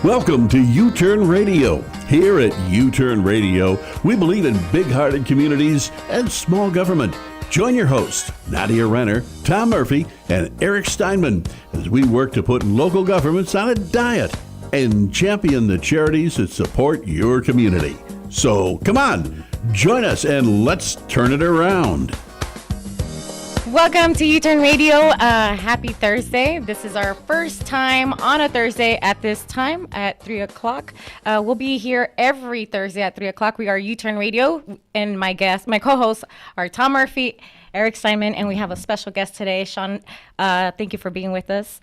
Welcome to youTurn Radio. Here at youTurn Radio, we believe in big-hearted communities and small government. Join your hosts, NADIA RENNER, Tom Murphy, and Eric Steinmann, as we work to put local governments on a diet and champion the charities that support your community. So come on, join us and let's turn it around. Welcome to youTurn Radio. Happy Thursday. This is our first time on a Thursday at this time at 3 o'clock. We'll be here every Thursday at 3 o'clock. We are youTurn Radio, and my co-hosts are Tom Murphy, Eric Steinmann, and we have a special guest today, Sean. Thank you for being with us.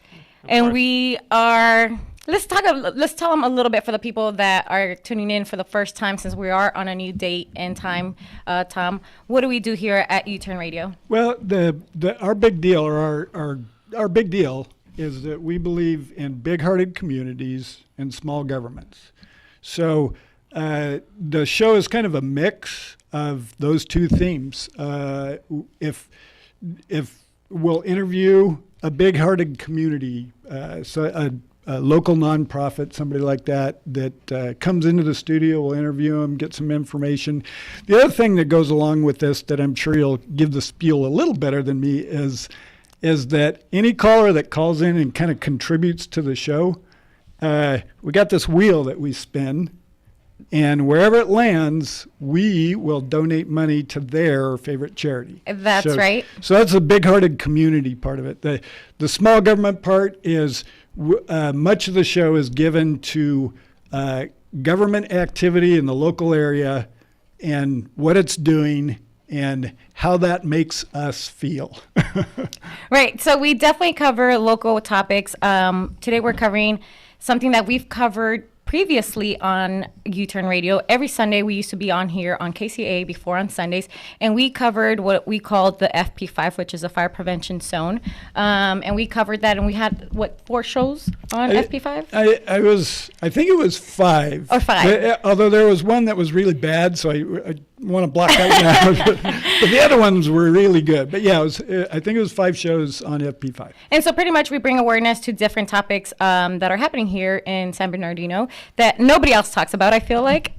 We are... Let's tell them a little bit for the people that are tuning in for the first time, since we are on a new date and time. Tom, what do we do here at youTurn Radio? Well, our big deal, or our big deal, is that we believe in big-hearted communities and small governments. So the show is kind of a mix of those two themes. If we'll interview a big-hearted community, a local nonprofit, somebody like that comes into the studio, we'll interview them, get some information. The other thing that goes along with this that I'm sure you'll give the spiel a little better than me is that any caller that calls in and kind of contributes to the show, we got this wheel that we spin, and wherever it lands, we will donate money to their favorite charity. That's right. So that's the big-hearted community part of it. The small government part is... much of the show is given to government activity in the local area and what it's doing and how that makes us feel. Right. So we definitely cover local topics. Today we're covering something that we've covered previously on youTurn Radio. Every Sunday we used to be on here on KCAA before on Sundays, and we covered what we called the FP5, which is a fire prevention zone. And we covered that, and we had, 4 shows on FP5? I think it was 5. Or 5. Although there was one that was really bad, so I want to block that one out. But the other ones were really good. But yeah, I think it was 5 shows on FP5. And so pretty much we bring awareness to different topics that are happening here in San Bernardino that nobody else talks about, I feel like.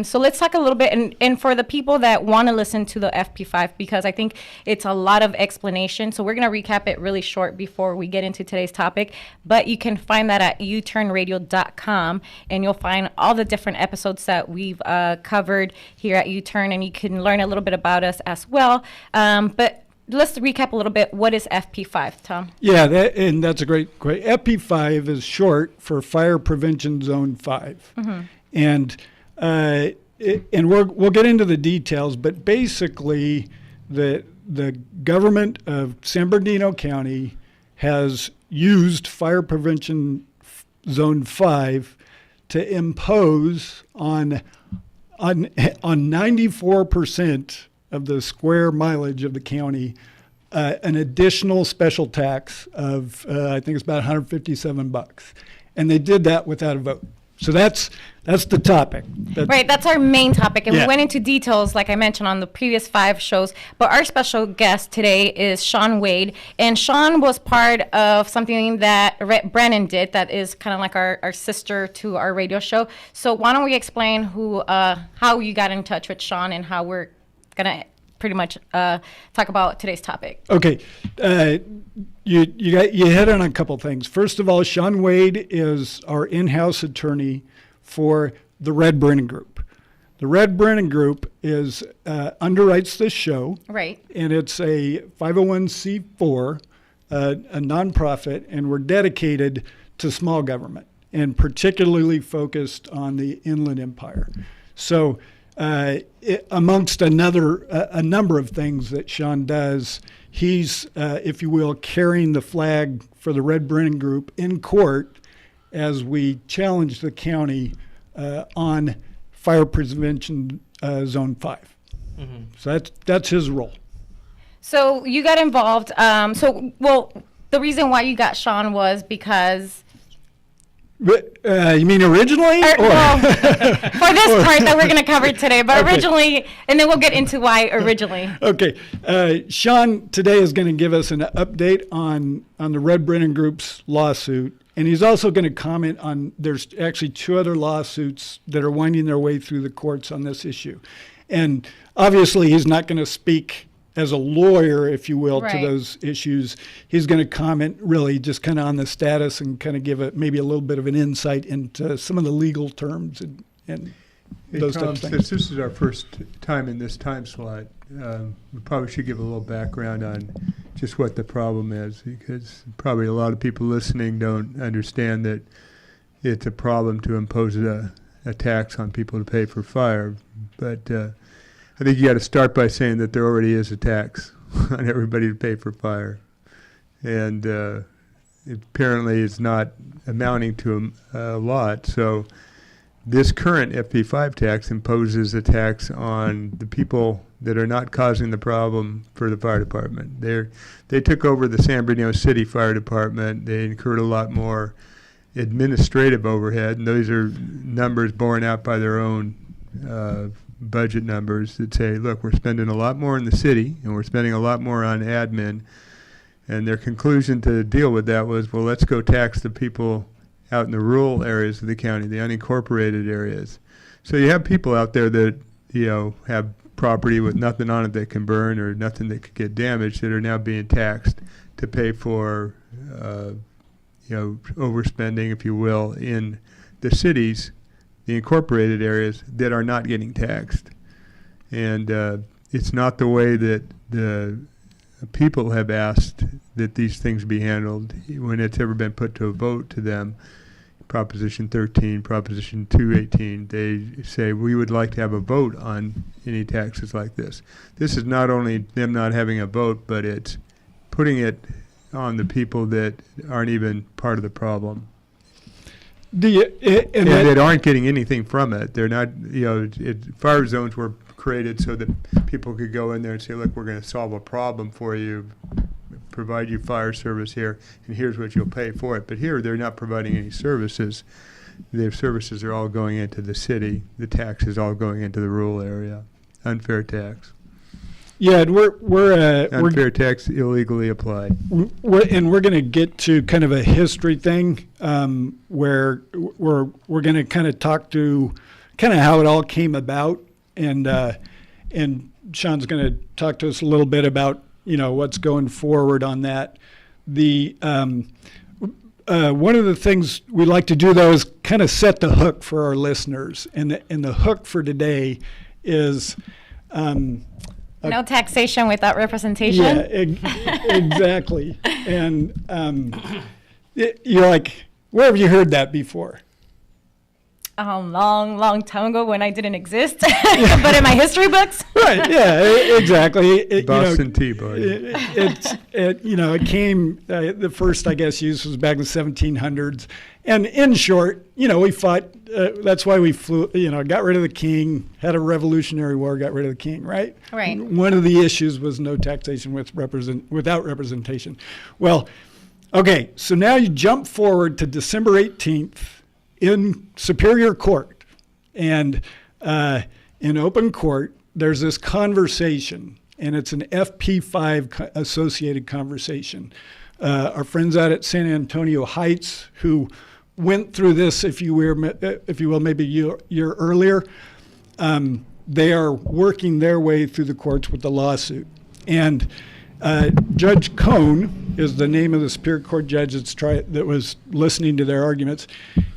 So let's talk a little bit, and for the people that want to listen to the FP5, because I think it's a lot of explanation. So we're going to recap it really short before we get into today's topic. But you can find that at youturnradio.com, and you'll find all the different episodes that we've covered here at youTurn, and you can learn a little bit about us as well. But let's recap a little bit. What is FP5, Tom? Yeah, that's a great. FP5 is short for Fire Prevention Zone 5. Mm-hmm. And we'll get into the details, but basically the government of San Bernardino County has used Fire Prevention Zone 5 to impose on 94% of the square mileage of the county an additional special tax of I think it's about $157, and they did that without a vote. So that's the topic. Right, that's our main topic, and we went into details, like I mentioned, on the previous 5 shows. But our special guest today is Sean Wade, and Sean was part of something that Brennan did that is kind of like our sister to our radio show. So why don't we explain how you got in touch with Sean and how we're gonna pretty much talk about today's topic. Okay, you hit on a couple things. First of all, Sean Wade is our in-house attorney for the Red Brennan Group. The Red Brennan Group underwrites this show. Right. And it's a 501c4, a nonprofit, and we're dedicated to small government and particularly focused on the Inland Empire. So amongst a number of things that Sean does, he's, if you will, carrying the flag for the Red Brennan Group in court as we challenge the county on Fire Prevention Zone 5. Mm-hmm. So that's his role. So you got involved. The reason why you got Sean was because... you mean originally? Well, for this part that we're going to cover today, but okay. Originally, and then we'll get into why originally. Okay. Sean today is going to give us an update on the Red Brennan Group's lawsuit And he's also going to comment on, there's actually 2 other lawsuits that are winding their way through the courts on this issue. And obviously he's not going to speak as a lawyer, if you will, to those issues. He's going to comment really just kind of on the status and kind of give maybe a little bit of an insight into some of the legal terms and those Tom, types of things. since this is our first time in this time slot, we probably should give a little background on just what the problem is, because probably a lot of people listening don't understand that it's a problem to impose a tax on people to pay for fire. But I think you got to start by saying that there already is a tax on everybody to pay for fire. And apparently it's not amounting to a lot. So this current FP5 tax imposes a tax on the people that are not causing the problem for the fire department. They took over the San Bernardino City Fire Department. They incurred a lot more administrative overhead, and those are numbers borne out by their own budget numbers that say, look, we're spending a lot more in the city, and we're spending a lot more on admin. And their conclusion to deal with that was, well, let's go tax the people out in the rural areas of the county, the unincorporated areas. So you have people out there that, have property with nothing on it that can burn or nothing that could get damaged that are now being taxed to pay for, overspending, if you will, in the cities, the incorporated areas that are not getting taxed. And it's not the way that the people have asked that these things be handled when it's ever been put to a vote to them. Proposition 13, Proposition 218, they say we would like to have a vote on any taxes like this. This is not only them not having a vote, but it's putting it on the people that aren't even part of the problem. And that aren't getting anything from it. They're not, fire zones were created so that people could go in there and say, look, we're going to solve a problem for you, provide you fire service here, and here's what you'll pay for it. But here, they're not providing any services. Their services are all going into the city. The tax is all going into the rural area. Unfair tax. Yeah, and we're unfair tax illegally applied. We're going to get to kind of a history thing where we're going to kind of talk to kind of how it all came about, and Sean's going to talk to us a little bit about what's going forward on that. The one of the things we like to do though is kind of set the hook for our listeners, and the hook for today is. No taxation without representation. Yeah, exactly. And you're like, where have you heard that before? Long time ago when I didn't exist, but in my history books. Right. Yeah. Exactly. Boston Tea Party. It came. The first, I guess, use was back in the 1700s, and in short, we fought. That's why we flew. Got rid of the king, had a revolutionary war, got rid of the king. Right. Right. One of the issues was no taxation without representation. Well, okay. So now you jump forward to December 18th. In Superior Court, and in open court, there's this conversation, and it's an FP5 associated conversation. Our friends out at San Antonio Heights, who went through this, if you will, maybe a year earlier, they are working their way through the courts with the lawsuit. And Judge Cohn is the name of the Superior Court judge that was listening to their arguments.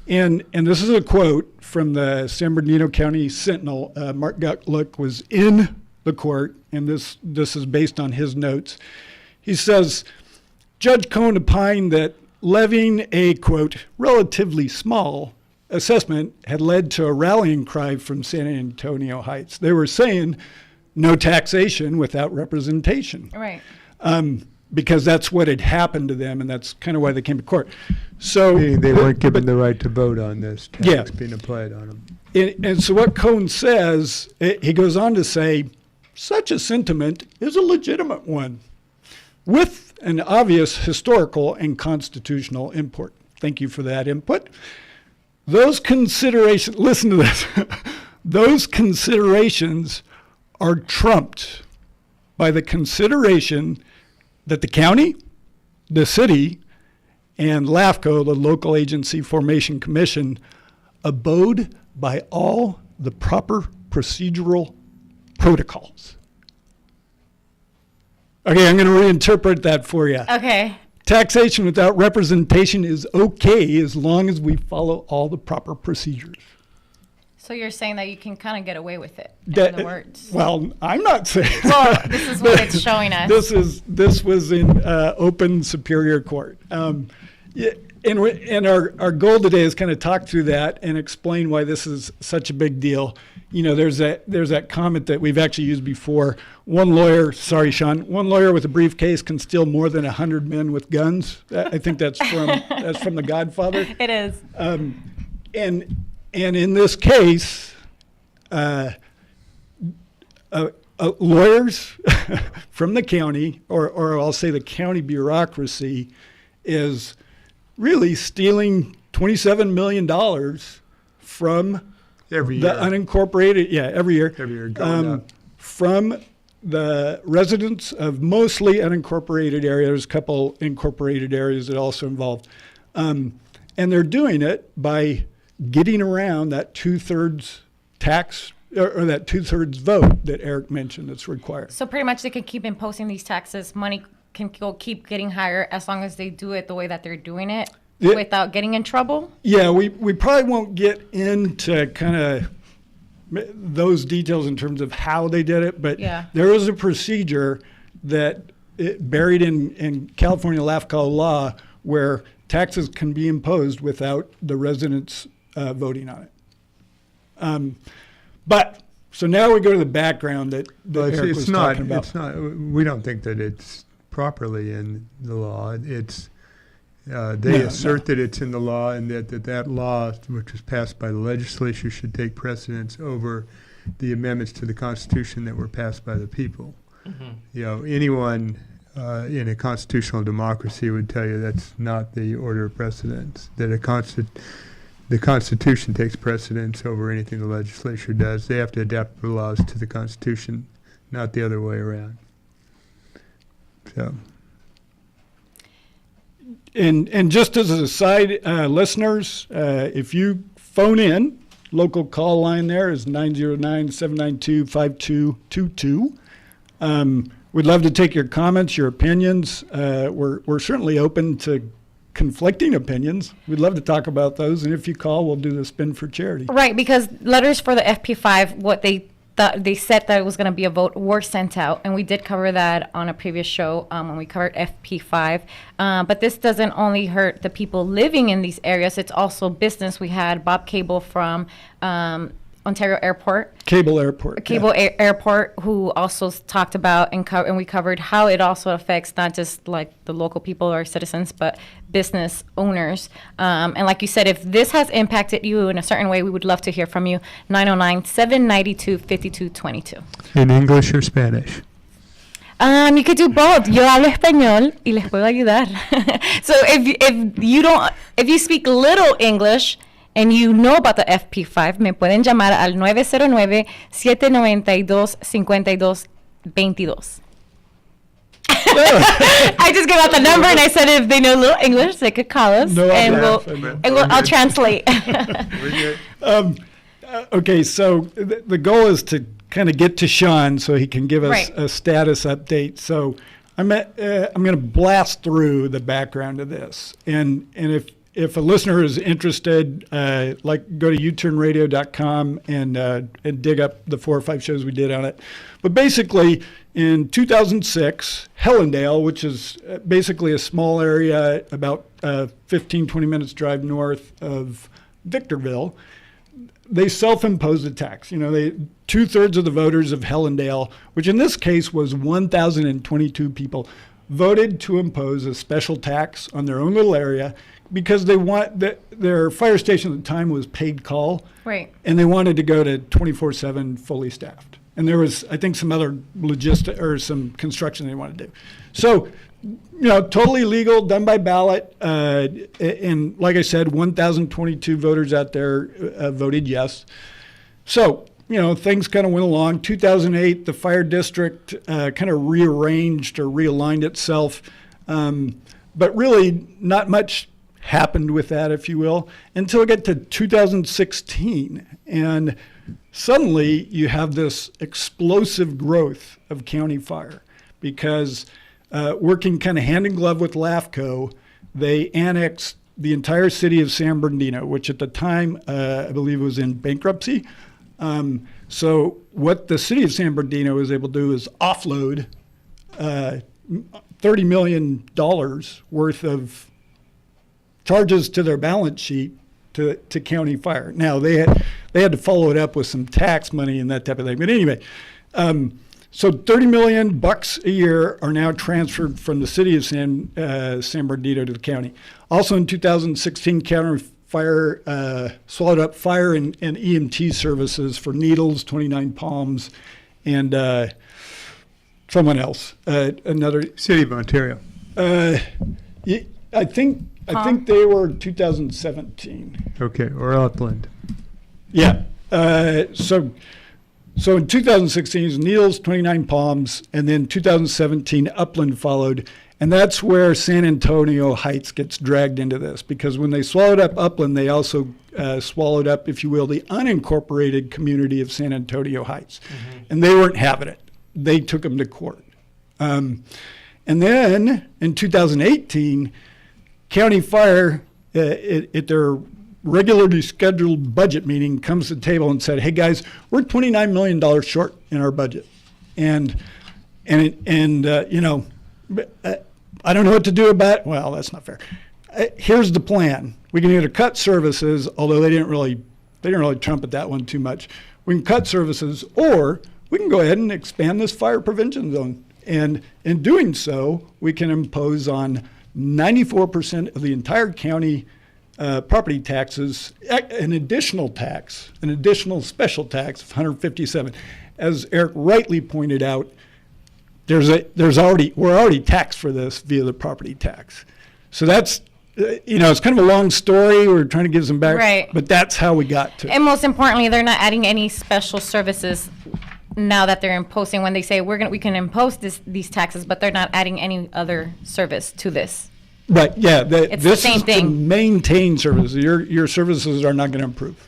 And this is a quote from the San Bernardino County Sentinel. Mark Gutlick was in the court, and this is based on his notes. He says, Judge Cohn opined that levying a, quote, relatively small assessment had led to a rallying cry from San Antonio Heights. They were saying no taxation without representation. Right. Because that's what had happened to them, and that's kind of why they came to court. So they weren't given the right to vote on this tax being applied on them. And so what Cohn says, he goes on to say, such a sentiment is a legitimate one with an obvious historical and constitutional import. Thank you for that input. Those considerations, listen to this, those considerations are trumped by the consideration that the county, the city, and LAFCO, the Local Agency Formation Commission, abode by all the proper procedural protocols. Okay, I'm going to reinterpret that for you. Okay. Taxation without representation is okay as long as we follow all the proper procedures. So you're saying that you can kind of get away with it, in other words. Well, I'm not saying. Well, this is what it's showing us. This was in open Superior Court. And our goal today is kind of talk through that and explain why this is such a big deal. You know, there's that comment that we've actually used before. One lawyer with a briefcase can steal more than 100 men with guns. I think that's from The Godfather. It is. And in this case, lawyers from the county, or I'll say the county bureaucracy, is really stealing $27 million from Every the year. unincorporated, every year. Every year going up. From the residents of mostly unincorporated areas. There's a couple incorporated areas that also involved. And they're doing it by getting around that 2/3 tax or that 2/3 vote that Eric mentioned that's required. So pretty much they can keep imposing these taxes. Money can keep getting higher as long as they do it the way that they're doing it without getting in trouble. Yeah, we probably won't get into kind of those details in terms of how they did it, but there is a procedure that buried in California LAFCO law where taxes can be imposed without the residents voting on it. But so now we go to the background that Eric was talking about. It's not. We don't think that it's properly in the law. It's they assert that it's in the law, and that law, which was passed by the legislature, should take precedence over the amendments to the Constitution that were passed by the people. Mm-hmm. You know, anyone in a constitutional democracy would tell you that's not the order of precedence. That the Constitution takes precedence over anything the legislature does. They have to adapt the laws to the Constitution, not the other way around. So. And just as an aside, listeners, if you phone in, local call line there is 909-792-5222. We'd love to take your comments, your opinions. We're certainly open to conflicting opinions. We'd love to talk about those. And if you call, we'll do the spin for charity. Right, because letters for the FP5, what they thought they said that it was going to be a vote, were sent out, and we did cover that on a previous show when we covered FP5. But this doesn't only hurt the people living in these areas; it's also business. We had Bob Cable from Ontario Airport. Airport, who also talked about and we covered how it also affects not just like the local people or citizens, but business owners. And like you said, if this has impacted you in a certain way, we would love to hear from you. 909-792-5222. In English or Spanish? You could do both. Yo hablo español y les puedo ayudar. So if you speak little English and you know about the FP5, me pueden llamar al 909-792-5222. I just gave out the number and I said if they know a little English, they could call us I'll translate. Okay, so the goal is to kind of get to Sean so he can give us a status update. So I'm going to blast through the background of this, and if a listener is interested, go to youturnradio.com and dig up the 4 or 5 shows we did on it. But basically, in 2006, Hellendale, which is basically a small area about 15, 20 minutes drive north of Victorville, they self-imposed a tax. You know, 2/3 of the voters of Hellendale, which in this case was 1,022 people, voted to impose a special tax on their own little area because they want their fire station at the time was paid call, right? And they wanted to go to 24/7 fully staffed. And there was, I think, some other logistic or some construction they wanted to do. So, you know, totally legal, done by ballot. And like I said, 1,022 voters out there voted yes. So, you know, things kind of went along. 2008, the fire district kind of rearranged or realigned itself. but really not much happened with that, if you will, until we get to 2016. And suddenly you have this explosive growth of county fire because working kind of hand in glove with LAFCO, they annexed the entire city of San Bernardino, which at the time I believe was in bankruptcy. So what the city of San Bernardino was able to do is offload $30 million worth of charges to their balance sheet to county fire. Now they had to follow it up with some tax money and that type of thing. But anyway, so $30 million a year are now transferred from the city of San Bernardino to the county. Also in 2016, county fire swallowed up fire and EMT services for Needles, 29 Palms, and someone else, another City of Ontario. I think they were 2017. Okay, or Upland. Yeah. So in 2016, it was Needles, 29 Palms, and then 2017, Upland followed. And that's where San Antonio Heights gets dragged into this, because when they swallowed up Upland, they also swallowed up, if you will, the unincorporated community of San Antonio Heights. Mm-hmm. And they weren't having it. They took them to court. And then in 2018, County Fire, at their regularly scheduled budget meeting, comes to the table and said, "Hey guys, we're $29 million short in our budget, and you know, I don't know what to do about it." Well, that's not fair. Here's the plan: we can either cut services, although they didn't really trumpet that one too much. We can cut services, or we can go ahead and expand this fire prevention zone, and in doing so, we can impose on 94% of the entire county property taxes, an additional special tax of 157. As Eric rightly pointed out, we're already taxed for this via the property tax. So that's, it's kind of a long story. We're trying to give some back, right. But that's how we got to it. And most importantly, they're not adding any special services now that they're imposing, when they say we can impose these taxes, but they're not adding any other service to this. Right, yeah. It's the same thing. To maintain services. Your services are not going to improve.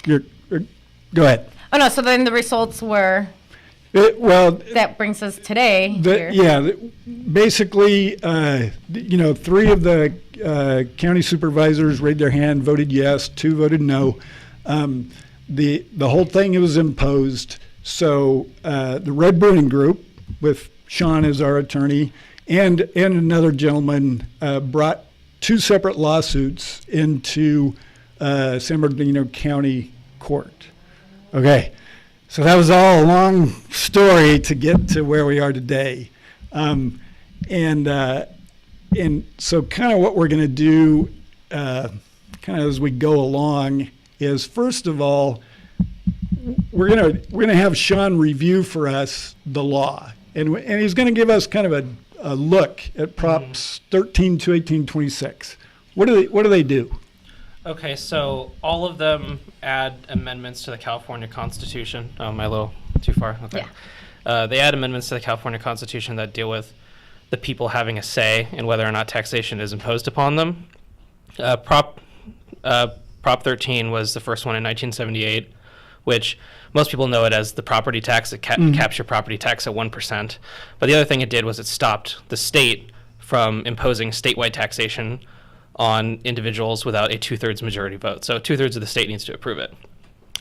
Go ahead. Oh, no, so then the results were, that brings us today here. Yeah, basically, 3 of the county supervisors raised their hand, voted yes, 2 voted no. The whole thing was imposed. So the Red Bruning Group, with Sean as our attorney, and another gentleman brought 2 separate lawsuits into San Bernardino County Court. Okay, so that was all a long story to get to where we are today. And so kind of what we're going to do kind of as we go along is, first of all, we're gonna have Sean review for us the law, and he's going to give us kind of a look at Props 13 to 1826. What do they do? Okay, so all of them add amendments to the California Constitution. Am I a little too far? Okay. Yeah. They add amendments to the California Constitution that deal with the people having a say in whether or not taxation is imposed upon them. Prop 13 was the first one in 1978, which most people know it as the property tax. It caps your property tax at 1%. But the other thing it did was it stopped the state from imposing statewide taxation on individuals without a 2/3 majority vote. So 2/3 of the state needs to approve it.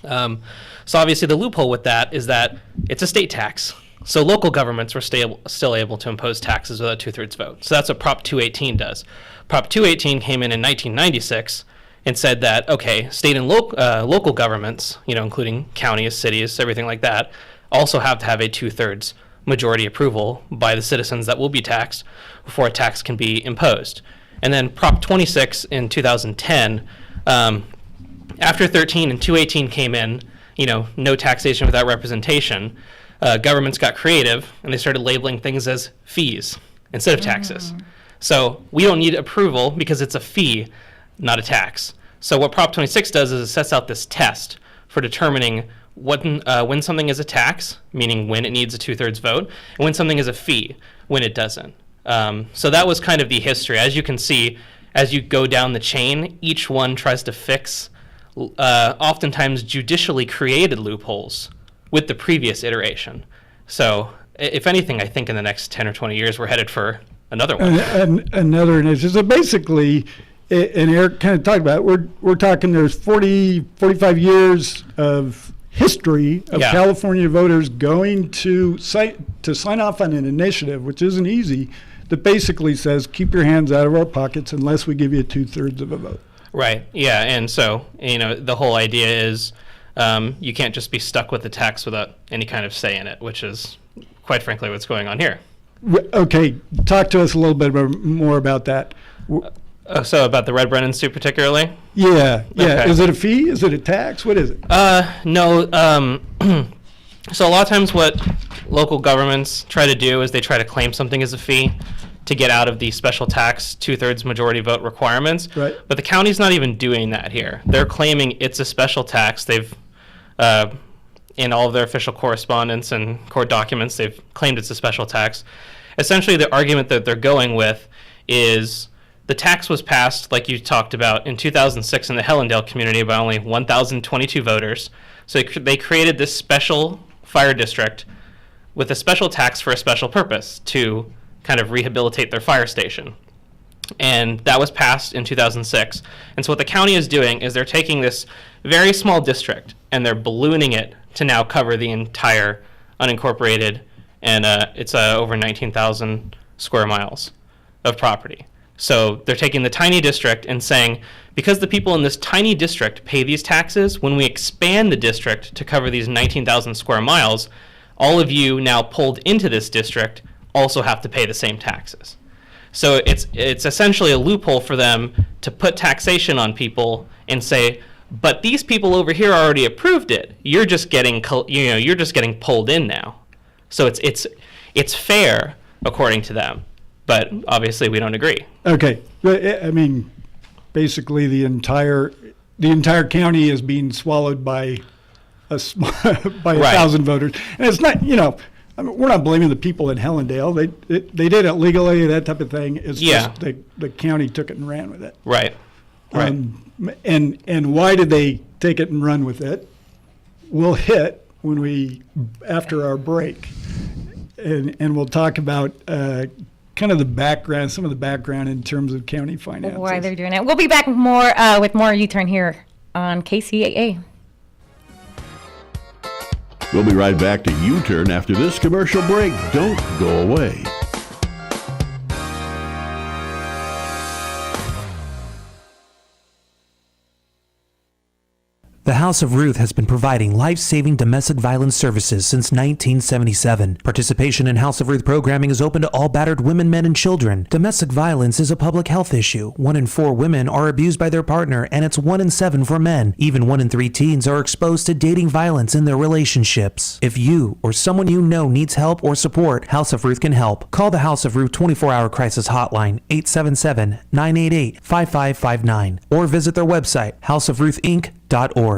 So obviously the loophole with that is that it's a state tax. So local governments were still able to impose taxes without 2/3 vote. So that's what Prop 218 does. Prop 218 came in 1996 and said that, okay, state and local governments, including counties, cities, everything like that, also have to have a 2/3 majority approval by the citizens that will be taxed before a tax can be imposed. And then Prop 26 in 2010, after 13 and 218 came in, no taxation without representation, governments got creative and they started labeling things as fees instead of taxes. So we don't need approval because it's a fee, not a tax. So what Prop 26 does is it sets out this test for determining when something is a tax, meaning when it needs a 2/3 vote, and when something is a fee, when it doesn't. So that was kind of the history. As you can see, as you go down the chain, each one tries to fix oftentimes judicially created loopholes with the previous iteration. So if anything, I think in the next 10 or 20 years, we're headed for another one. Another initiative. So basically, and Eric kind of talked about it, we're talking there's 45 years of history of California voters going to sign off on an initiative, which isn't easy, that basically says keep your hands out of our pockets unless we give you 2/3 of a vote. Right. Yeah. And so, the whole idea is you can't just be stuck with the tax without any kind of say in it, which is quite frankly what's going on here. Okay. Talk to us a little bit more about that. So about the Red Brennan suit particularly? Yeah. Okay. Is it a fee? Is it a tax? What is it? No. So a lot of times what local governments try to do is they try to claim something as a fee to get out of the special tax 2/3 majority vote requirements. Right. But the county's not even doing that here. They're claiming it's a special tax. They've, in all of their official correspondence and court documents, they've claimed it's a special tax. Essentially, the argument that they're going with is the tax was passed, like you talked about, in 2006 in the Hellendale community by only 1,022 voters. So they created this special fire district with a special tax for a special purpose to kind of rehabilitate their fire station. And that was passed in 2006. And so what the county is doing is they're taking this very small district and they're ballooning it to now cover the entire unincorporated, and it's over 19,000 square miles of property. So they're taking the tiny district and saying, because the people in this tiny district pay these taxes, when we expand the district to cover these 19,000 square miles, all of you now pulled into this district also have to pay the same taxes. So it's essentially a loophole for them to put taxation on people and say, but these people over here already approved it. You're just getting pulled in now. So it's fair according to them, but obviously we don't agree. Okay, I mean, basically the entire county is being swallowed by a 1,000 voters, and it's not, I mean, we're not blaming the people in Hellendale. They did it legally, that type of thing. It's just the county took it and ran with it. Right. And why did they take it and run with it? We'll hit after our break, and we'll talk about kind of the background, some of the background in terms of county finances. Why they're doing it. We'll be back with more U-Turn here on KCAA. We'll be right back to U-Turn after this commercial break. Don't go away. The House of Ruth has been providing life-saving domestic violence services since 1977. Participation in House of Ruth programming is open to all battered women, men, and children. Domestic violence is a public health issue. 1 in 4 women are abused by their partner, and it's 1 in 7 for men. Even 1 in 3 teens are exposed to dating violence in their relationships. If you or someone you know needs help or support, House of Ruth can help. Call the House of Ruth 24-hour crisis hotline, 877-988-5559, or visit their website, houseofruthinc.org.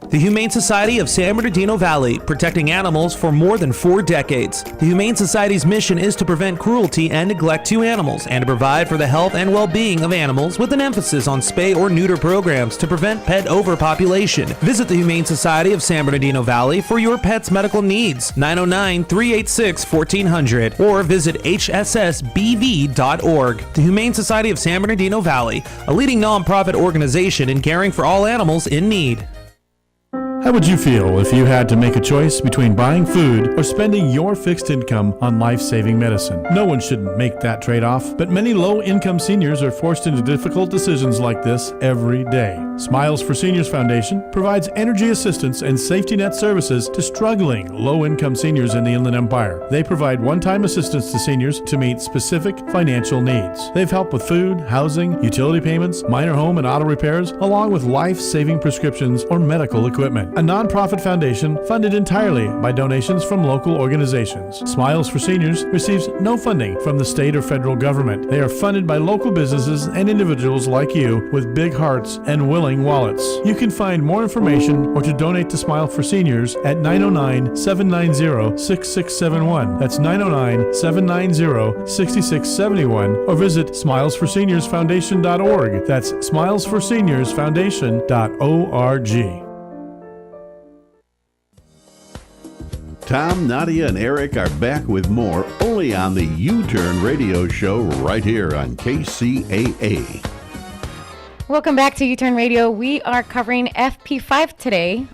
The Humane Society of San Bernardino Valley, protecting animals for more than 4 decades. The Humane Society's mission is to prevent cruelty and neglect to animals and to provide for the health and well-being of animals with an emphasis on spay or neuter programs to prevent pet overpopulation. Visit the Humane Society of San Bernardino Valley for your pet's medical needs, 909-386-1400, or visit hssbv.org. The Humane Society of San Bernardino Valley, a leading nonprofit organization in caring for all animals in need. How would you feel if you had to make a choice between buying food or spending your fixed income on life-saving medicine? No one should make that trade-off, but many low-income seniors are forced into difficult decisions like this every day. Smiles for Seniors Foundation provides energy assistance and safety net services to struggling low-income seniors in the Inland Empire. They provide one-time assistance to seniors to meet specific financial needs. They've helped with food, housing, utility payments, minor home and auto repairs, along with life-saving prescriptions or medical equipment. a nonprofit foundation funded entirely by donations from local organizations. Smiles for Seniors receives no funding from the state or federal government. They are funded by local businesses and individuals like you with big hearts and willing wallets. You can find more information or to donate to Smile for Seniors at 909-790-6671. That's 909-790-6671, or visit smilesforseniorsfoundation.org. That's smilesforseniorsfoundation.org. Tom, Nadia, and Eric are back with more only on the youTurn radio show right here on KCAA. Welcome back to youTurn Radio. We are covering FP5 today.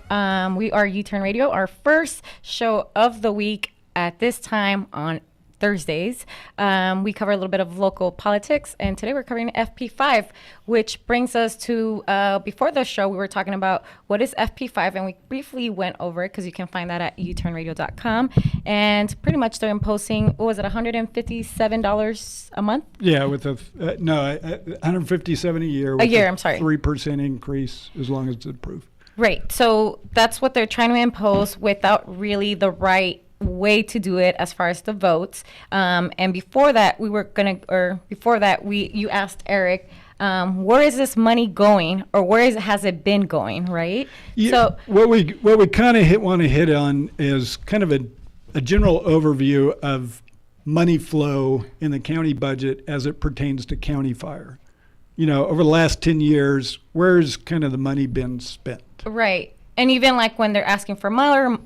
We are youTurn Radio, our first show of the week at this time on Thursdays. We cover a little bit of local politics, and today we're covering FP5, which brings us to, before the show, we were talking about what is FP5, and we briefly went over it because you can find that at youturnradio.com. And pretty much they're imposing, what was it, $157 a month? Yeah, with $157 a year. A year, I'm sorry. 3% increase as long as it's approved. Right. So that's what they're trying to impose without really the right way to do it as far as the votes. And before that, you asked Eric, where is this money going, or has it been going, right? Yeah, so what we kind of want to hit on is kind of a general overview of money flow in the county budget as it pertains to county fire. You know, over the last 10 years, where's kind of the money been spent? Right. And even like when they're asking for more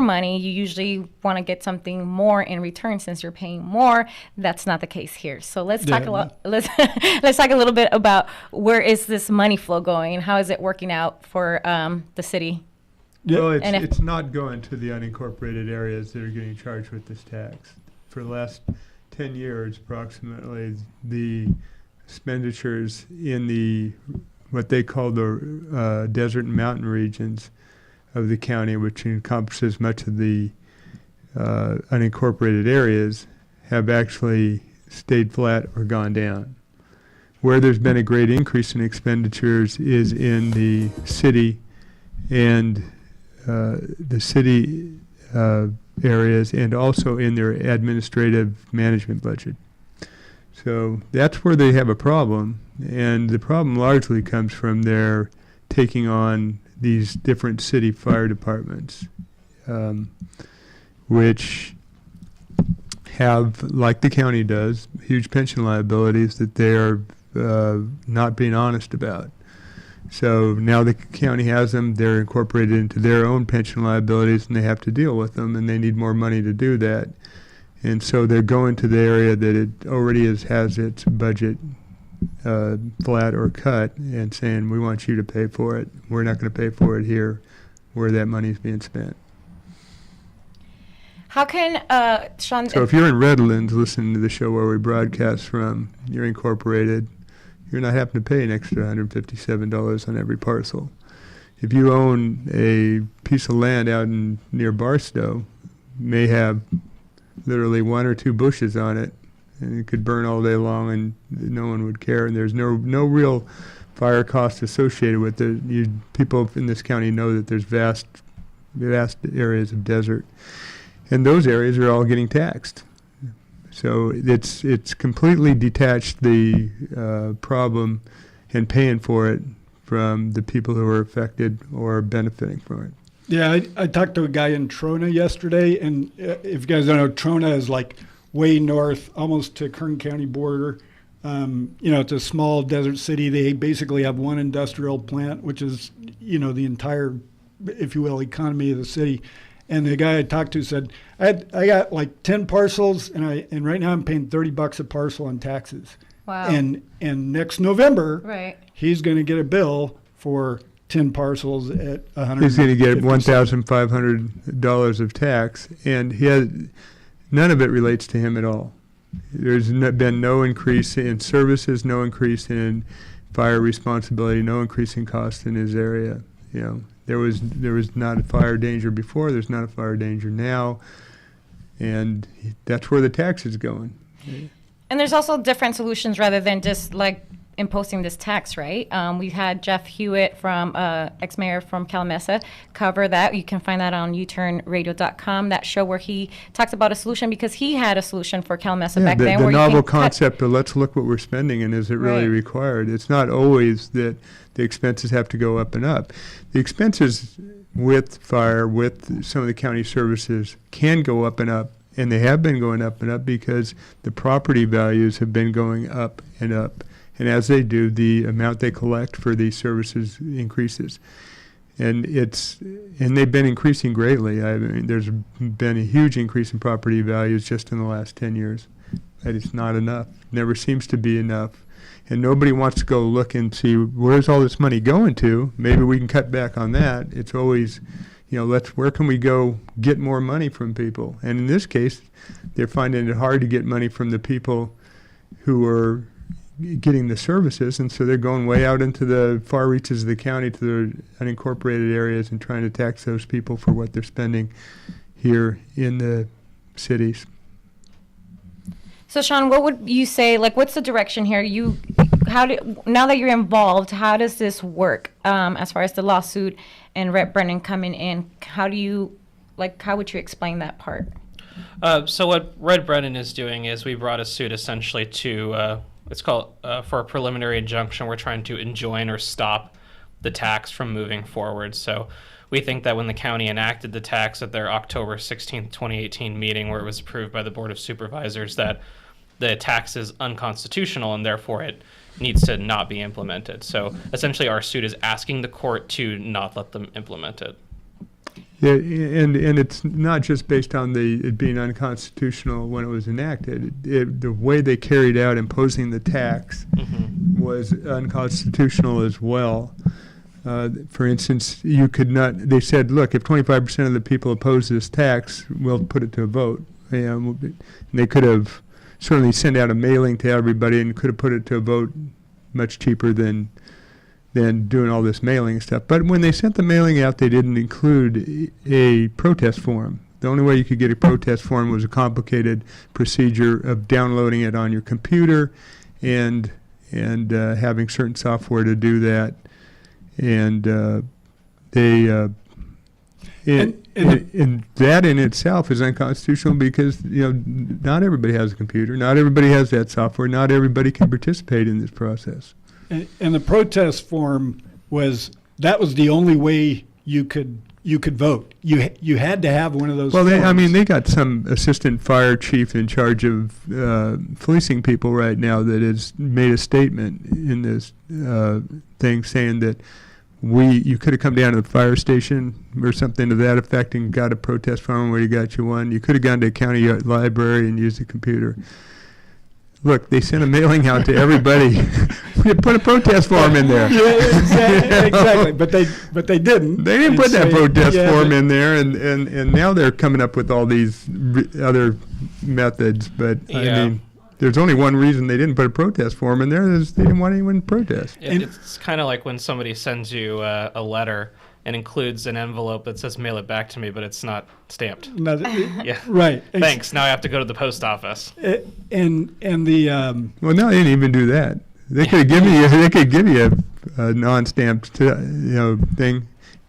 money, you usually want to get something more in return since you're paying more. That's not the case here. So let's talk let's talk a little bit about where is this money flow going? How is it working out for the city? Well, it's not going to the unincorporated areas that are getting charged with this tax. For the last 10 years, approximately, the expenditures in the what they call the desert and mountain regions of the county, which encompasses much of the unincorporated areas, have actually stayed flat or gone down. Where there's been a great increase in expenditures is in the city and the city areas, and also in their administrative management budget. So that's where they have a problem, and the problem largely comes from their taking on these different city fire departments, which have, like the county does, huge pension liabilities that they're not being honest about. So now the county has them, they're incorporated into their own pension liabilities, and they have to deal with them, and they need more money to do that. And so they're going to the area that it already has its budget flat or cut, and saying, we want you to pay for it. We're not going to pay for it here where that money is being spent. How can, Sean... So if you're in Redlands listening to the show where we broadcast from, you're incorporated, you're not having to pay an extra $157 on every parcel. If you own a piece of land out near Barstow, may have literally 1 or 2 bushes on it, and it could burn all day long and no one would care, and there's no real fire cost associated with it. People in this county know that there's vast areas of desert, and those areas are all getting taxed. So it's completely detached the problem and paying for it from the people who are affected or benefiting from it. Yeah, I talked to a guy in Trona yesterday, and if you guys don't know, Trona is like way north, almost to Kern County border. It's a small desert city. They basically have one industrial plant, which is, the entire, if you will, economy of the city. And the guy I talked to said, I got like 10 parcels, and right now I'm paying $30 a parcel on taxes. Wow. And next November, right, he's going to get a bill for 10 parcels at $100. He's going to get $1,500 of tax, and none of it relates to him at all. There's been no increase in services, no increase in fire responsibility, no increase in cost in his area. There was not a fire danger before. There's not a fire danger now, and that's where the tax is going. And there's also different solutions rather than just like imposing this tax, right? We had Jeff Hewitt from ex-mayor from Calamasa cover that. You can find that on youturnradio.com, that show where he talks about a solution, because he had a solution for Calamasa back then. The where you novel can concept of let's look what we're spending and is it really Right. required. It's not always that the expenses have to go up and up. The expenses with fire, with some of the county services, can go up and up, and they have been going up and up because the property values have been going up and up. And as they do, the amount they collect for these services increases. And they've been increasing greatly. I mean, there's been a huge increase in property values just in the last 10 years. But it's not enough. Never seems to be enough. And nobody wants to go look and see, where's all this money going to? Maybe we can cut back on that. It's always, where can we go get more money from people? And in this case, they're finding it hard to get money from the people who are getting the services, and so they're going way out into the far reaches of the county to the unincorporated areas and trying to tax those people for what they're spending here in the cities. So, Sean, what would you say, what's the direction here? Now that you're involved, how does this work as far as the lawsuit and Red Brennan coming in? How would you explain that part? So what Red Brennan is doing is we brought a suit essentially to, it's called, for a preliminary injunction. We're trying to enjoin or stop the tax from moving forward. So we think that when the county enacted the tax at their October 16th, 2018 meeting, where it was approved by the Board of Supervisors, that the tax is unconstitutional and therefore it needs to not be implemented. So essentially our suit is asking the court to not let them implement it. Yeah, and it's not just based on it being unconstitutional when it was enacted. The way they carried out imposing the tax was unconstitutional as well. For instance, you could not, they said, look, if 25% of the people oppose this tax, we'll put it to a vote. And they could have certainly sent out a mailing to everybody and could have put it to a vote much cheaper than doing all this mailing stuff. But when they sent the mailing out, they didn't include a protest form. The only way you could get a protest form was a complicated procedure of downloading it on your computer and having certain software to do that. And and that in itself is unconstitutional because not everybody has a computer, not everybody has that software, not everybody can participate in this process. And the protest form was the only way you could vote. You had to have one of those. Well, forms. they got some assistant fire chief in charge of policing people right now that has made a statement in this thing saying that you could have come down to the fire station or something to that effect and got a protest form where you got you one. You could have gone to a county library and used a computer. Look, they sent a mailing out to everybody. We put a protest form in there. Yeah, exactly. But they didn't. They didn't put that protest form in there, and now they're coming up with all these other methods. But I mean, there's only one reason they didn't put a protest form in there is they didn't want anyone to protest. It's kind of like when somebody sends you a letter and includes an envelope that says "mail it back to me," but it's not stamped. Yeah. Right. Thanks. Now I have to go to the post office. And the well, no, they didn't even do that. They could give you a non-stamped thing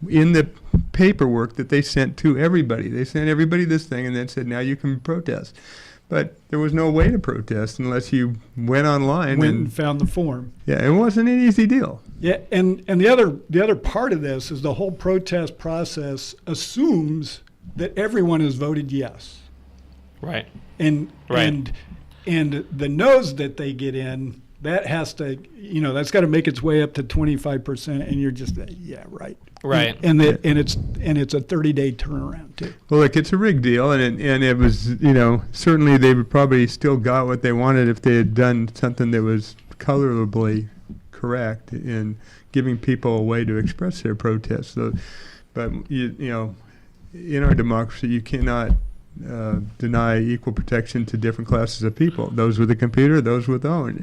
in the paperwork that they sent to everybody. They sent everybody this thing and then said, now you can protest. But there was no way to protest unless you went online and found the form. Yeah, it wasn't an easy deal. Yeah, and the other part of this is the whole protest process assumes that everyone has voted yes. Right. And the no's that they get in, that has to, that's got to make its way up to 25%, and you're just yeah, right. Right. And it's a 30-day turnaround too. Well, look, it's a rigged deal, and it was, certainly they would probably still got what they wanted if they had done something that was colorably correct in giving people a way to express their protest. So, but in our democracy, you cannot deny equal protection to different classes of people. Those with a computer, those without.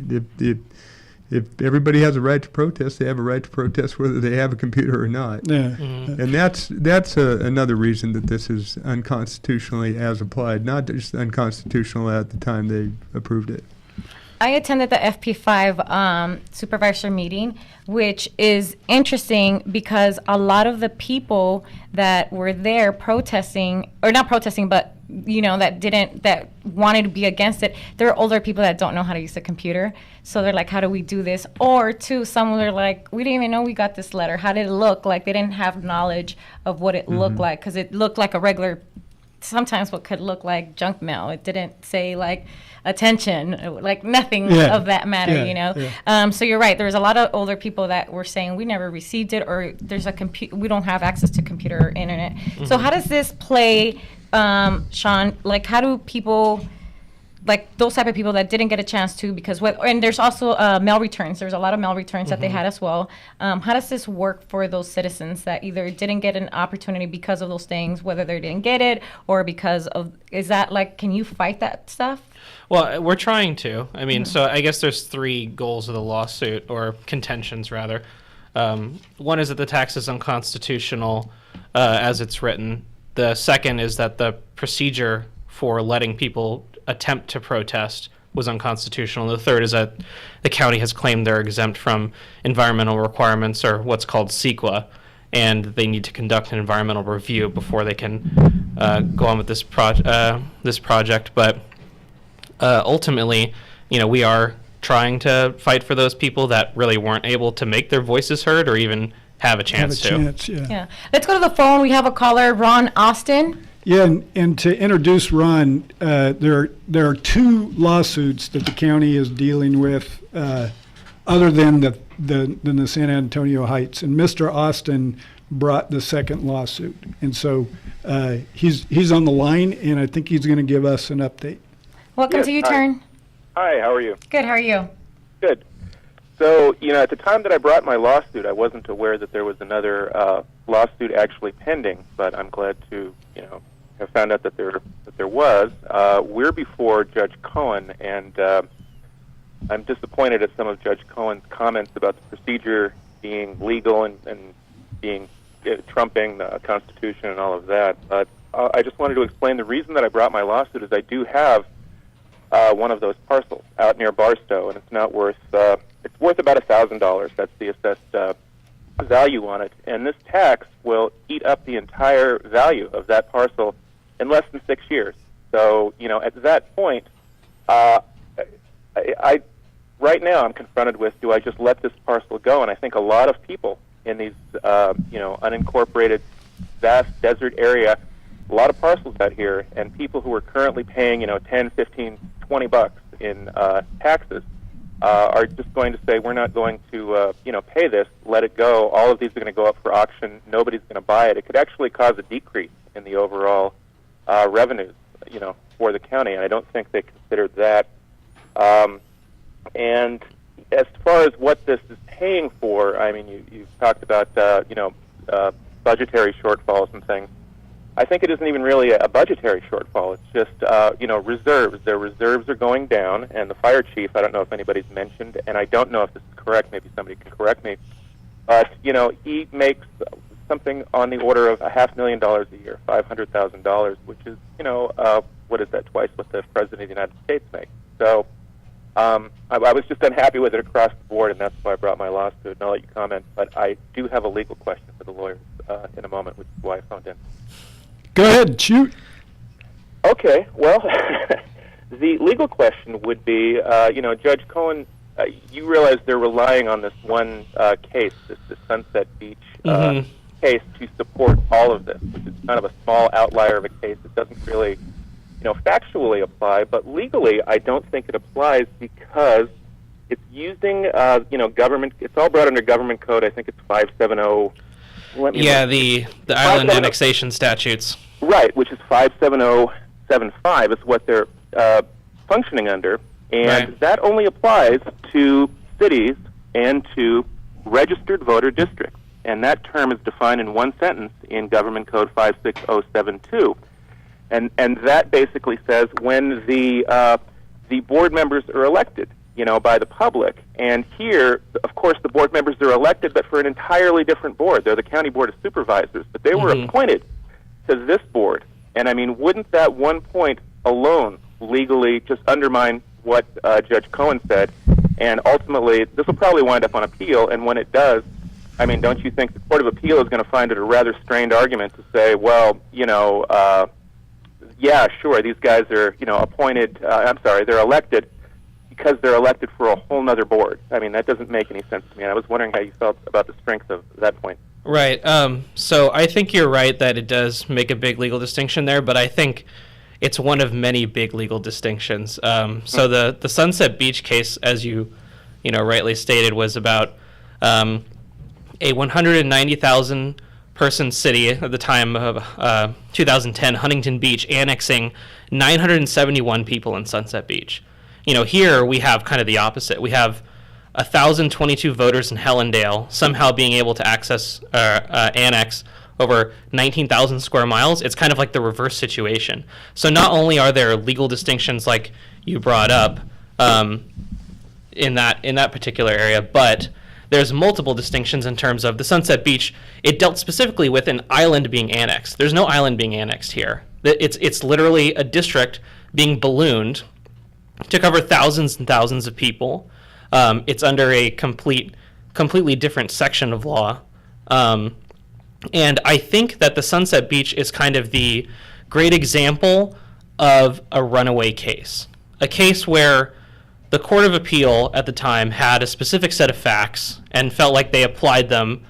If everybody has a right to protest, they have a right to protest whether they have a computer or not. Yeah. Mm-hmm. And that's another reason that this is unconstitutionally as applied, not just unconstitutional at the time they approved it. I attended the FP5 supervisor meeting, which is interesting because a lot of the people that were there protesting, or not protesting, but that wanted to be against it, they're older people that don't know how to use the computer. So they're like, how do we do this? Or two, some were like, we didn't even know we got this letter. How did it look? Like they didn't have knowledge of what it looked like, because it looked like a regular, sometimes what could look like junk mail. It didn't say like attention, like nothing of that matter, So you're right. There was a lot of older people that were saying we never received it, or there's we don't have access to computer or internet. So how does this play, Sean? Like, how do people, like those type of people that didn't get a chance to, and there's also mail returns. There's a lot of mail returns that they had as well. How does this work for those citizens that either didn't get an opportunity because of those things, whether they didn't get it or because of, is that like, can you fight that stuff? Well, we're trying to. I mean, so I guess there's three goals of the lawsuit, or contentions rather. One is that the tax is unconstitutional as it's written. The second is that the procedure for letting people attempt to protest was unconstitutional. And the third is that the county has claimed they're exempt from environmental requirements, or what's called CEQA, and they need to conduct an environmental review before they can go on with this project. But ultimately, we are trying to fight for those people that really weren't able to make their voices heard or even have a chance to. Yeah. Let's go to the phone. We have a caller, Ron Austin. Yeah, and to introduce Ron, there are two lawsuits that the county is dealing with, other than the San Antonio Heights, and Mr. Austin brought the second lawsuit, and so he's on the line, and I think he's going to give us an update. Welcome to youTurn. Hi, how are you? Good. How are you? Good. So, at the time that I brought my lawsuit, I wasn't aware that there was another lawsuit actually pending, but I'm glad to, have found out that there was. We're before Judge Cohen, and I'm disappointed at some of Judge Cohen's comments about the procedure being legal and being trumping the Constitution and all of that. But I just wanted to explain the reason that I brought my lawsuit is I do have one of those parcels out near Barstow, and it's not worth. It's worth about $1,000. That's the assessed value on it, and this tax will eat up the entire value of that parcel in less than 6 years. So, at that point, I right now I'm confronted with: do I just let this parcel go? And I think a lot of people in these, unincorporated, vast desert area, a lot of parcels out here, and people who are currently paying, 10, 15, 20 bucks in taxes, are just going to say, we're not going to, pay this, let it go. All of these are going to go up for auction. Nobody's going to buy it. It could actually cause a decrease in the overall revenues, for the county, and I don't think they considered that. And as far as what this is paying for, I mean, you've talked about, budgetary shortfalls and things. I think it isn't even really a budgetary shortfall. It's just, reserves. Their reserves are going down, and the fire chief, I don't know if anybody's mentioned, and I don't know if this is correct, maybe somebody can correct me, but, he makes something on the order of $500,000 a year, $500,000, which is, what is that, twice what the President of the United States makes. So I was just unhappy with it across the board, and that's why I brought my lawsuit, and I'll let you comment, but I do have a legal question for the lawyers in a moment, which is why I phoned in. Go ahead, shoot. Okay, well, the legal question would be, Judge Cohen, you realize they're relying on this one case, this Sunset Beach case, to support all of this, which is kind of a small outlier of a case. It doesn't really, factually apply, but legally I don't think it applies because it's using, government, it's all brought under government code. I think it's 570. The island annexation statutes. Right, which is 57075 is what they're functioning under, and that only applies to cities and to registered voter districts, and that term is defined in one sentence in Government Code 56072, and that basically says when the board members are elected, by the public. And here, of course, the board members are elected, but for an entirely different board. They're the County Board of Supervisors, but they were appointed to this board. And, I mean, wouldn't that one point alone legally just undermine what Judge Cohen said, and ultimately this will probably wind up on appeal, and when it does, I mean, don't you think the Court of Appeal is going to find it a rather strained argument to say, well, yeah, sure, these guys are, they're elected because they're elected for a whole nother board. I mean, that doesn't make any sense to me, and I was wondering how you felt about the strength of that point. Right. So I think you're right that it does make a big legal distinction there, but I think it's one of many big legal distinctions. So the Sunset Beach case, as you rightly stated, was about a 190,000 person city at the time of 2010, Huntington Beach, annexing 971 people in Sunset Beach. Here we have kind of the opposite. We have 1,022 voters in Hellendale somehow being able to annex over 19,000 square miles. It's kind of like the reverse situation. So not only are there legal distinctions like you brought up in that particular area, but there's multiple distinctions in terms of the Sunset Beach. It dealt specifically with an island being annexed. There's no island being annexed here. It's literally a district being ballooned to cover thousands and thousands of people. It's under a completely different section of law. And I think that the Sunset Beach is kind of the great example of a runaway case. A case where the Court of Appeal at the time had a specific set of facts and felt like they applied them,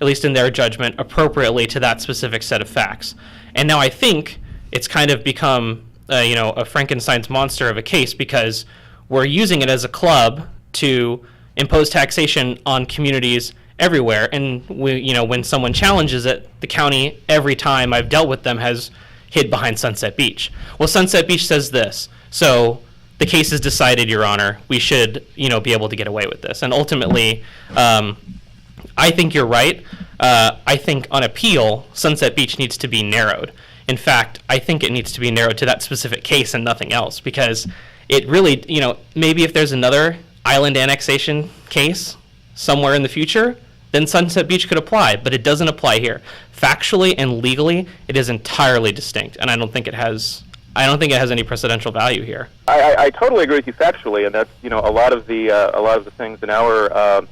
at least in their judgment, appropriately to that specific set of facts. And now I think it's kind of become a Frankenstein's monster of a case because we're using it as a club to impose taxation on communities everywhere. And when someone challenges it, the county, every time I've dealt with them, has hid behind Sunset Beach. Well, Sunset Beach says this, so the case is decided, Your Honor. We should, be able to get away with this. And ultimately, I think you're right. I think on appeal, Sunset Beach needs to be narrowed. In fact, I think it needs to be narrowed to that specific case and nothing else, because it really, maybe if there's another island annexation case somewhere in the future, then Sunset Beach could apply, but it doesn't apply here. Factually and legally, it is entirely distinct, and I don't think it has any precedential value here. I totally agree with you factually, and that's a lot of the things in our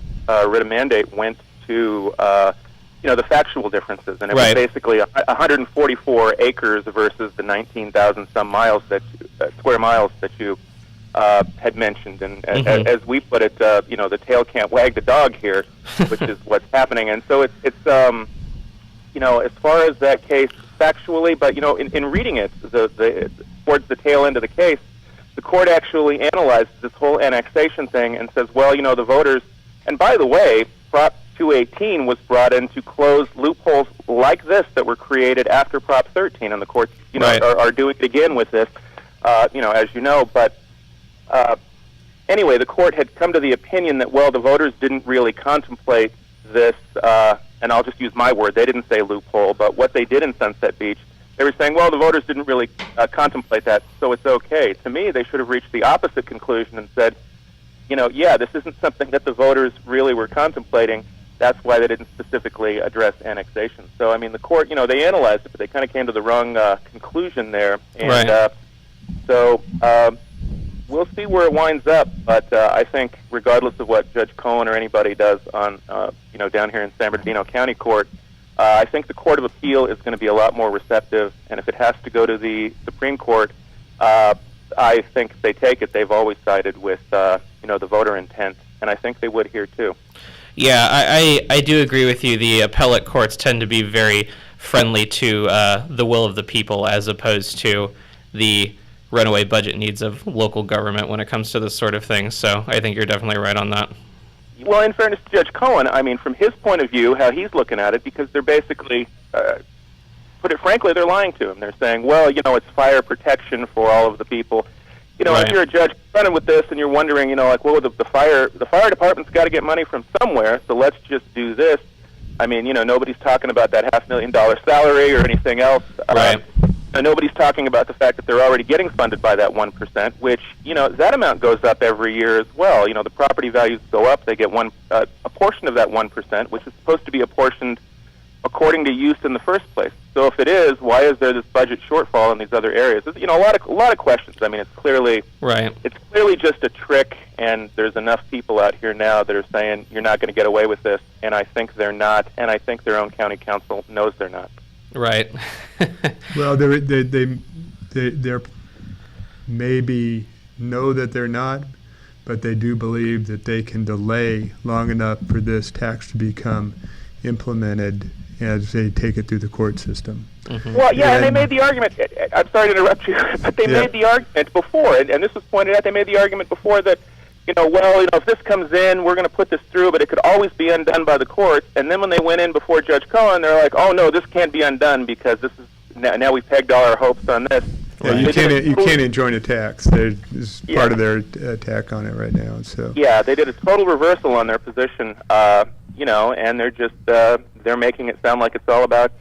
writ of mandate went to the factual differences, and it was basically 144 acres versus the 19,000 some square miles that you had mentioned, and as we put it, the tail can't wag the dog here, which is what's happening, and so it's as far as that case factually, but in reading it, towards the tail end of the case, the court actually analyzed this whole annexation thing and says, well, the voters, and by the way, Prop 218 was brought in to close loopholes like this that were created after Prop 13, and the courts, are doing it again with this, as you know, but anyway, the court had come to the opinion that, well, the voters didn't really contemplate this, and I'll just use my word, they didn't say loophole, but what they did in Sunset Beach, they were saying, well, the voters didn't really contemplate that, so it's okay. To me, they should have reached the opposite conclusion and said, this isn't something that the voters really were contemplating. That's why they didn't specifically address annexation. So, I mean, the court, they analyzed it, but they kind of came to the wrong conclusion there. And so we'll see where it winds up. But I think regardless of what Judge Cohen or anybody does on, down here in San Bernardino County Court, I think the Court of Appeal is going to be a lot more receptive. And if it has to go to the Supreme Court, I think if they take it, they've always sided with, the voter intent. And I think they would here, too. Yeah, I do agree with you. The appellate courts tend to be very friendly to the will of the people as opposed to the runaway budget needs of local government when it comes to this sort of thing. So I think you're definitely right on that. Well, in fairness to Judge Cohen, I mean, from his point of view, how he's looking at it, because they're basically, put it frankly, they're lying to him. They're saying, well, it's fire protection for all of the people. If you're a judge confronted with this and you're wondering, the fire department's got to get money from somewhere, so let's just do this. I mean, nobody's talking about that $500,000 salary or anything else. Nobody's talking about the fact that they're already getting funded by that 1%, which, that amount goes up every year as well. The property values go up. They get a portion of that 1%, which is supposed to be apportioned according to use in the first place? So if it is, why is there this budget shortfall in these other areas? You know, a lot of questions. I mean, it's clearly just a trick, and there's enough people out here now that are saying you're not going to get away with this, and I think they're not, and I think their own county council knows they're not. Right. Well, they're maybe know that they're not, but they do believe that they can delay long enough for this tax to become implemented as they take it through the court system. Mm-hmm. Well, yeah, and they made the argument. I'm sorry to interrupt you, but they made the argument before, and this was pointed out. They made the argument before that, if this comes in, we're going to put this through, but it could always be undone by the courts. And then when they went in before Judge Cohen, they're like, oh no, this can't be undone because this is now we pegged all our hopes on this. Yeah, you can't enjoin a tax. There's part of their attack on it right now. So yeah, they did a total reversal on their position. And they're just they're making it sound like it's all about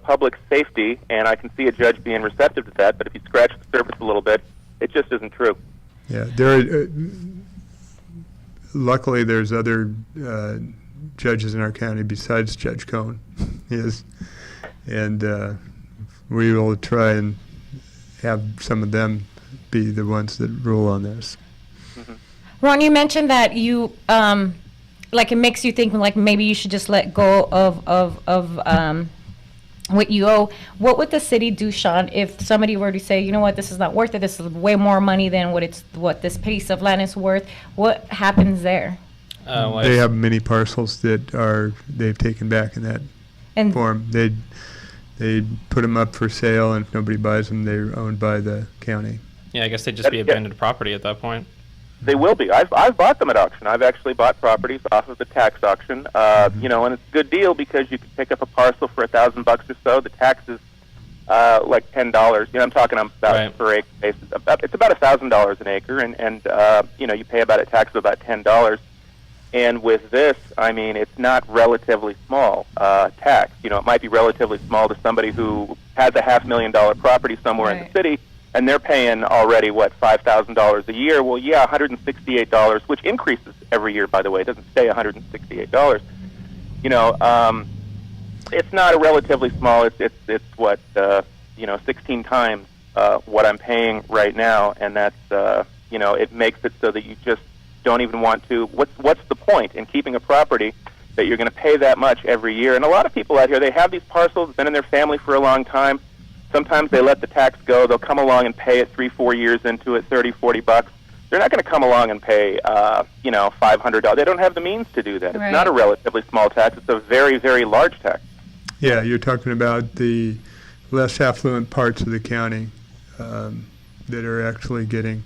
public safety, and I can see a judge being receptive to that. But if you scratch the surface a little bit, it just isn't true. Yeah, there. Luckily, there's other judges in our county besides Judge Cohen, and we will try and have some of them be the ones that rule on this. Mm-hmm. Ron, you mentioned that you it makes you think like maybe you should just let go of what you owe. What would the city do, Sean, if somebody were to say, you know what, this is not worth it, this is way more money than what this piece of land is worth? What happens there? They have many parcels that they've taken back in that form. They put them up for sale, and if nobody buys them, they're owned by the county. Yeah, I guess they'd just be abandoned property at that point. They will be. I've bought them at auction. I've actually bought properties off of the tax auction. And it's a good deal because you can pick up a parcel for $1,000 or so. The tax is like $10. I'm talking about per acre basis. It's about $1,000 an acre, and you pay about a tax of about $10. And with this, I mean, it's not relatively small tax. It might be relatively small to somebody who has a $500,000 property somewhere in the city, and they're paying already, $5,000 a year. Well, yeah, $168, which increases every year, by the way. It doesn't stay $168. It's not a relatively small. It's 16 times what I'm paying right now, and that's it makes it so that you just don't even want to. What's the point in keeping a property that you're going to pay that much every year? And a lot of people out here, they have these parcels, been in their family for a long time. Sometimes they let the tax go. They'll come along and pay it 3-4 years into it, $30, $40. They're not going to come along and pay, $500. They don't have the means to do that. It's not a relatively small tax. It's a very, very large tax. Yeah, you're talking about the less affluent parts of the county that are actually getting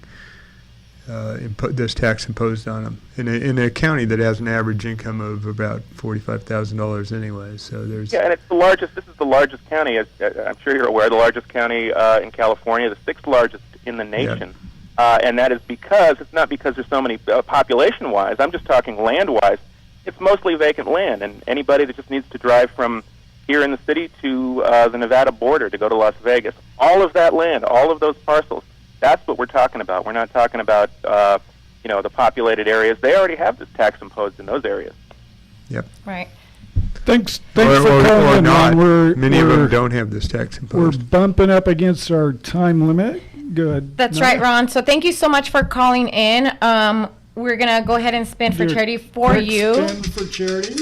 this tax imposed on them in a county that has an average income of about $45,000 anyway. So there's and it's the largest. This is the largest county, as I'm sure you're aware. The largest county in California, the 6th largest in the nation, and that is because it's not because there's so many population-wise. I'm just talking land-wise. It's mostly vacant land, and anybody that just needs to drive from here in the city to the Nevada border to go to Las Vegas, all of that land, all of those parcels. That's what we're talking about. We're not talking about, the populated areas. They already have this tax imposed in those areas. Yep. Right. Thanks for calling in, Ron. Many of them don't have this tax imposed. We're bumping up against our time limit. Good. That's right, Ron. So thank you so much for calling in. We're going to go ahead and spin for charity for you. Spin for charity.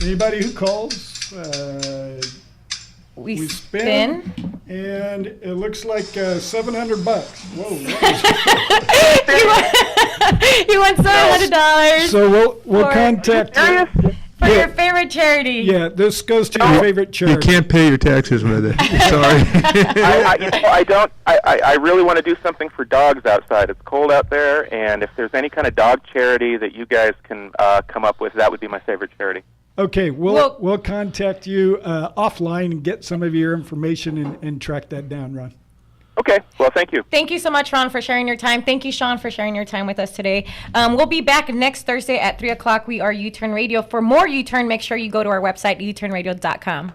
Anybody who calls, we spin, and it looks like $700. Whoa! You want $700? So we'll contact you for your favorite charity. Yeah, this goes to your favorite charity. You can't pay your taxes with it. Sorry. I really want to do something for dogs outside. It's cold out there, and if there's any kind of dog charity that you guys can come up with, that would be my favorite charity. Okay, we'll contact you offline and get some of your information and track that down, Ron. Okay, well, thank you. Thank you so much, Ron, for sharing your time. Thank you, Sean, for sharing your time with us today. We'll be back next Thursday at 3 o'clock. We are YouTurn Radio. For more YouTurn, make sure you go to our website, youturnradio.com.